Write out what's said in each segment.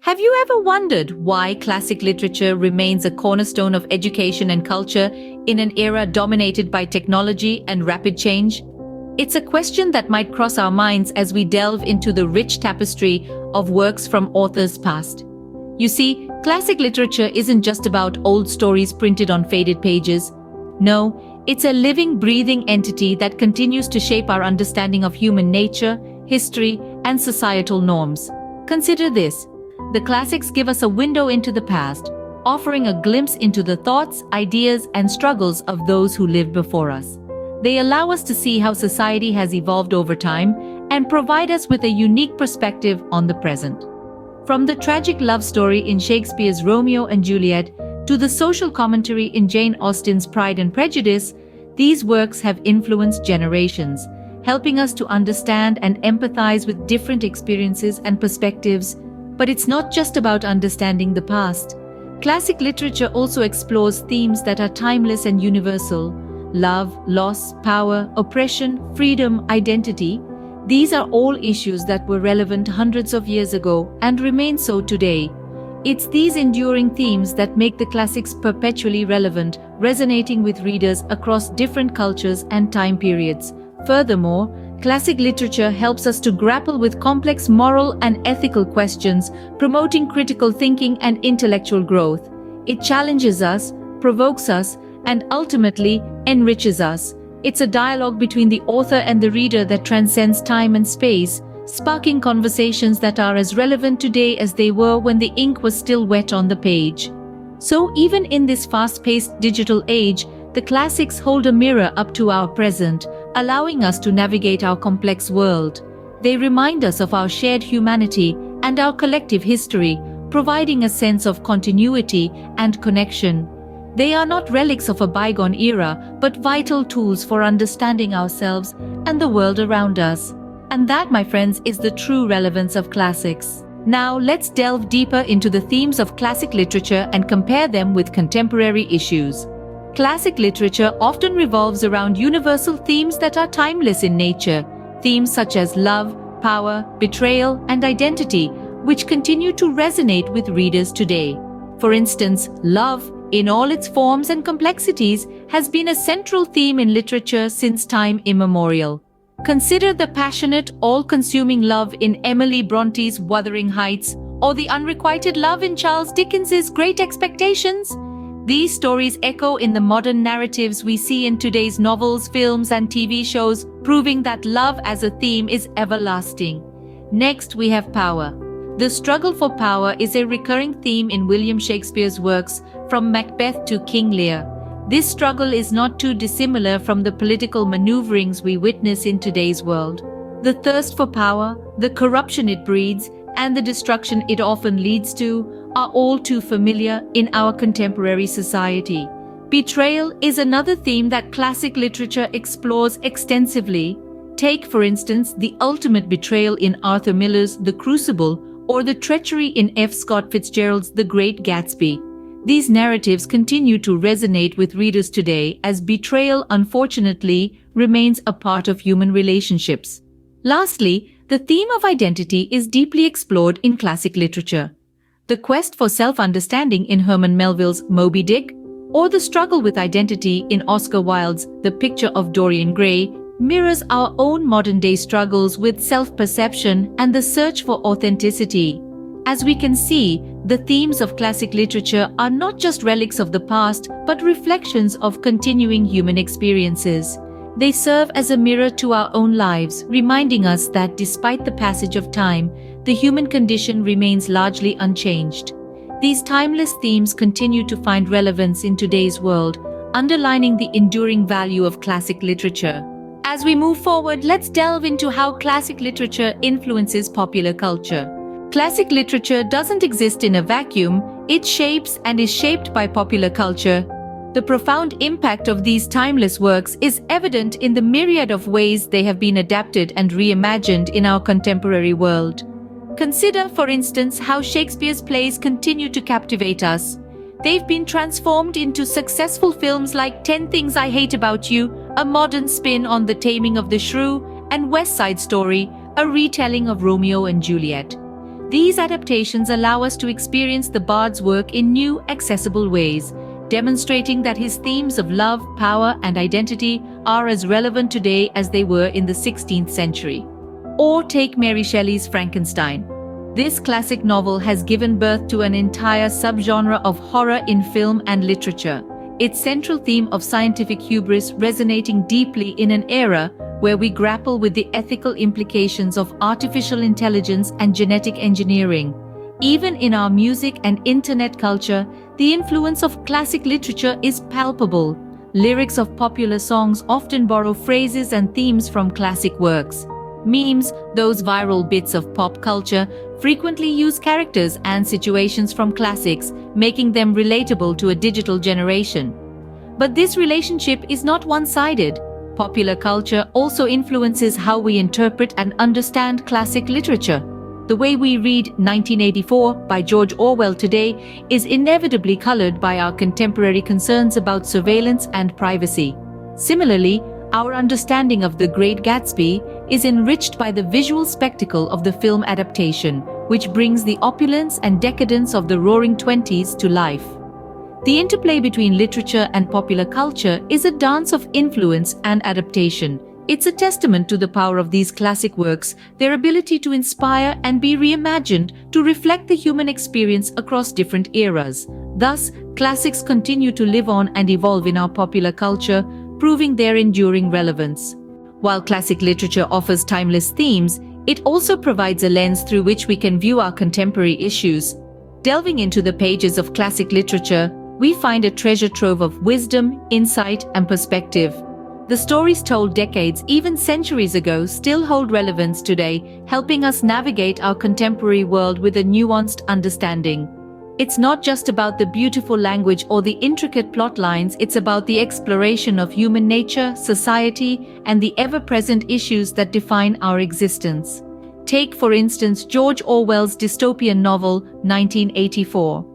Have you ever wondered why classic literature remains a cornerstone of education and culture in an era dominated by technology and rapid change? It's a question that might cross our minds as we delve into the rich tapestry of works from authors past. You see, classic literature isn't just about old stories printed on faded pages. No, it's a living, breathing entity that continues to shape our understanding of human nature, history, and societal norms. Consider this. The classics give us a window into the past, offering a glimpse into the thoughts, ideas, and struggles of those who lived before us. They allow us to see how society has evolved over time and provide us with a unique perspective on the present. From the tragic love story in Shakespeare's Romeo and Juliet to the social commentary in Jane Austen's Pride and Prejudice, these works have influenced generations, helping us to understand and empathize with different experiences and perspectives. But it's not just about understanding the past. Classic literature also explores themes that are timeless and universal: love, loss, power, oppression, freedom, identity. These are all issues that were relevant hundreds of years ago and remain so today. It's these enduring themes that make the classics perpetually relevant, resonating with readers across different cultures and time periods. Furthermore, classic literature helps us to grapple with complex moral and ethical questions, promoting critical thinking and intellectual growth. It challenges us, provokes us, and ultimately enriches us. It's a dialogue between the author and the reader that transcends time and space, sparking conversations that are as relevant today as they were when the ink was still wet on the page. So even in this fast-paced digital age, the classics hold a mirror up to our present, allowing us to navigate our complex world. They remind us of our shared humanity and our collective history, providing a sense of continuity and connection. They are not relics of a bygone era, but vital tools for understanding ourselves and the world around us. And that, my friends, is the true relevance of classics. Now, let's delve deeper into the themes of classic literature and compare them with contemporary issues. Classic literature often revolves around universal themes that are timeless in nature, themes such as love, power, betrayal, and identity, which continue to resonate with readers today. For instance, love, in all its forms and complexities, has been a central theme in literature since time immemorial. Consider the passionate, all-consuming love in Emily Bronte's Wuthering Heights, or the unrequited love in Charles Dickens's Great Expectations. These stories echo in the modern narratives we see in today's novels, films, and TV shows, proving that love as a theme is everlasting. Next, we have power. The struggle for power is a recurring theme in William Shakespeare's works, from Macbeth to King Lear. This struggle is not too dissimilar from the political maneuverings we witness in today's world. The thirst for power, the corruption it breeds, and the destruction it often leads to are all too familiar in our contemporary society. Betrayal is another theme that classic literature explores extensively. Take, for instance, the ultimate betrayal in Arthur Miller's The Crucible, or the treachery in F. Scott Fitzgerald's The Great Gatsby. These narratives continue to resonate with readers today, as betrayal, unfortunately, remains a part of human relationships. Lastly, the theme of identity is deeply explored in classic literature. The quest for self-understanding in Herman Melville's Moby Dick, or the struggle with identity in Oscar Wilde's The Picture of Dorian Gray, mirrors our own modern-day struggles with self-perception and the search for authenticity. As we can see, the themes of classic literature are not just relics of the past, but reflections of continuing human experiences. They serve as a mirror to our own lives, reminding us that despite the passage of time, the human condition remains largely unchanged. These timeless themes continue to find relevance in today's world, underlining the enduring value of classic literature. As we move forward, let's delve into how classic literature influences popular culture. Classic literature doesn't exist in a vacuum, it shapes and is shaped by popular culture. The profound impact of these timeless works is evident in the myriad of ways they have been adapted and reimagined in our contemporary world. Consider, for instance, how Shakespeare's plays continue to captivate us. They've been transformed into successful films like 10 Things I Hate About You, a modern spin on The Taming of the Shrew, and West Side Story, a retelling of Romeo and Juliet. These adaptations allow us to experience the bard's work in new, accessible ways, demonstrating that his themes of love, power, and identity are as relevant today as they were in the 16th century. Or take Mary Shelley's Frankenstein. This classic novel has given birth to an entire subgenre of horror in film and literature, its central theme of scientific hubris resonating deeply in an era where we grapple with the ethical implications of artificial intelligence and genetic engineering. Even in our music and internet culture, the influence of classic literature is palpable. Lyrics of popular songs often borrow phrases and themes from classic works. Memes, those viral bits of pop culture, frequently use characters and situations from classics, making them relatable to a digital generation. But this relationship is not one-sided. Popular culture also influences how we interpret and understand classic literature. The way we read 1984 by George Orwell today is inevitably colored by our contemporary concerns about surveillance and privacy. Similarly, our understanding of The Great Gatsby is enriched by the visual spectacle of the film adaptation, which brings the opulence and decadence of the Roaring Twenties to life. The interplay between literature and popular culture is a dance of influence and adaptation. It's a testament to the power of these classic works, their ability to inspire and be reimagined to reflect the human experience across different eras. Thus, classics continue to live on and evolve in our popular culture, proving their enduring relevance. While classic literature offers timeless themes, it also provides a lens through which we can view our contemporary issues. Delving into the pages of classic literature, we find a treasure trove of wisdom, insight, and perspective. The stories told decades, even centuries ago, still hold relevance today, helping us navigate our contemporary world with a nuanced understanding. It's not just about the beautiful language or the intricate plot lines, it's about the exploration of human nature, society, and the ever-present issues that define our existence. Take, for instance, George Orwell's dystopian novel, 1984.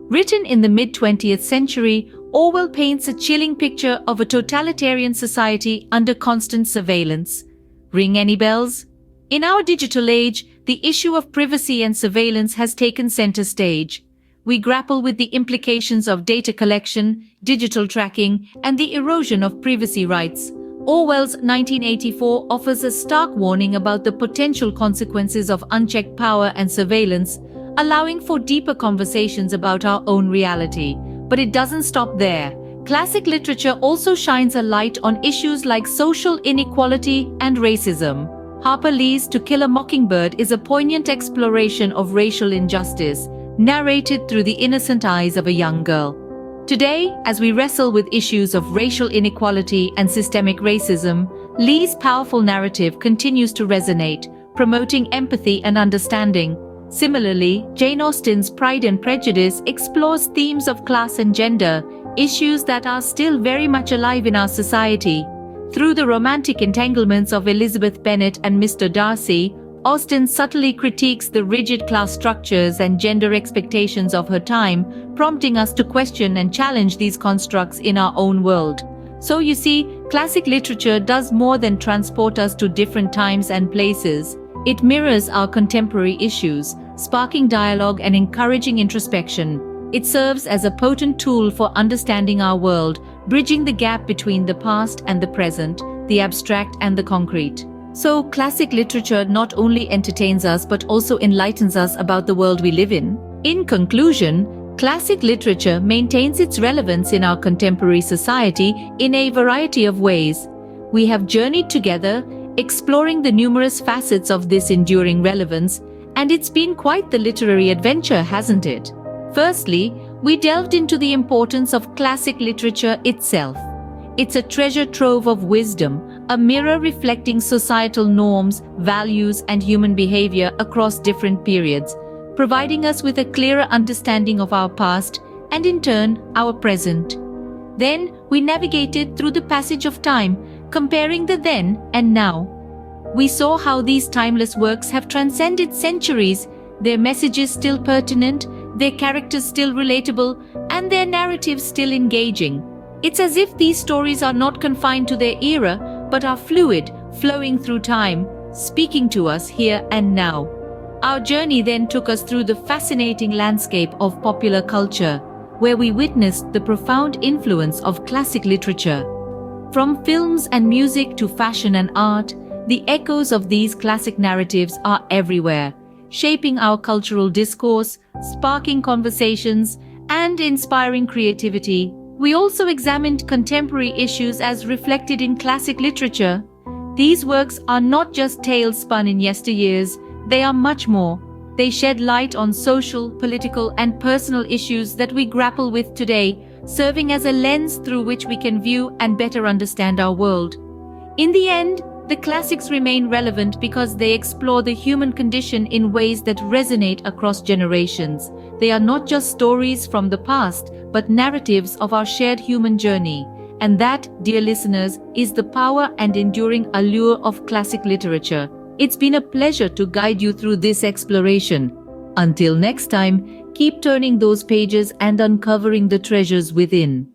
Written in the mid-20th century, Orwell paints a chilling picture of a totalitarian society under constant surveillance. Ring any bells? In our digital age, the issue of privacy and surveillance has taken center stage. We grapple with the implications of data collection, digital tracking, and the erosion of privacy rights. Orwell's 1984 offers a stark warning about the potential consequences of unchecked power and surveillance, allowing for deeper conversations about our own reality. But it doesn't stop there. Classic literature also shines a light on issues like social inequality and racism. Harper Lee's To Kill a Mockingbird is a poignant exploration of racial injustice, narrated through the innocent eyes of a young girl. Today, as we wrestle with issues of racial inequality and systemic racism, Lee's powerful narrative continues to resonate, promoting empathy and understanding. Similarly, Jane Austen's Pride and Prejudice explores themes of class and gender, issues that are still very much alive in our society. Through the romantic entanglements of Elizabeth Bennet and Mr. Darcy, Austen subtly critiques the rigid class structures and gender expectations of her time, prompting us to question and challenge these constructs in our own world. So you see, classic literature does more than transport us to different times and places. It mirrors our contemporary issues, sparking dialogue and encouraging introspection. It serves as a potent tool for understanding our world, bridging the gap between the past and the present, the abstract and the concrete. So, classic literature not only entertains us but also enlightens us about the world we live in. In conclusion, classic literature maintains its relevance in our contemporary society in a variety of ways. We have journeyed together, exploring the numerous facets of this enduring relevance, and it's been quite the literary adventure, hasn't it? Firstly, we delved into the importance of classic literature itself. It's a treasure trove of wisdom, a mirror reflecting societal norms, values, and human behavior across different periods, providing us with a clearer understanding of our past and, in turn, our present. Then, we navigated through the passage of time, comparing the then and now. We saw how these timeless works have transcended centuries, their messages still pertinent, their characters still relatable, and their narratives still engaging. It's as if these stories are not confined to their era, but are fluid, flowing through time, speaking to us here and now. Our journey then took us through the fascinating landscape of popular culture, where we witnessed the profound influence of classic literature. From films and music to fashion and art, the echoes of these classic narratives are everywhere, shaping our cultural discourse, sparking conversations, and inspiring creativity. We also examined contemporary issues as reflected in classic literature. These works are not just tales spun in yesteryears, they are much more. They shed light on social, political, and personal issues that we grapple with today, serving as a lens through which we can view and better understand our world. In the end, the classics remain relevant because they explore the human condition in ways that resonate across generations. They are not just stories from the past, but narratives of our shared human journey. And that, dear listeners, is the power and enduring allure of classic literature. It's been a pleasure to guide you through this exploration. Until next time, keep turning those pages and uncovering the treasures within.